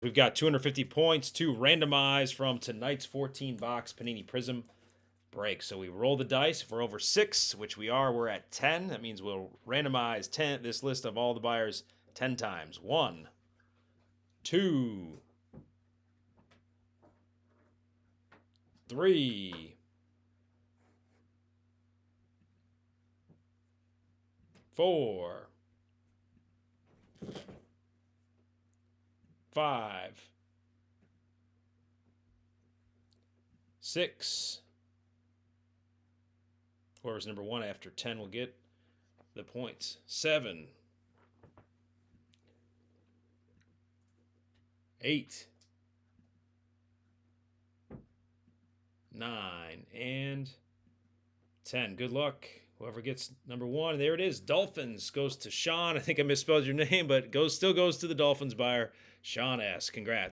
We've got 250 points to randomize from tonight's 14-box Panini Prizm break. So we roll the dice. If we're over 6, which we are, we're at 10. That means we'll randomize this list of all the buyers 10 times. 1, 2, 3, 4, 5, 6. Whoever's number 1 after 10 will get the points. 7, 8, 9, and 10. Good luck. Whoever gets number 1, there it is. Dolphins goes to Sean. I think I misspelled your name, but still goes to the Dolphins buyer. Sean S. Congrats.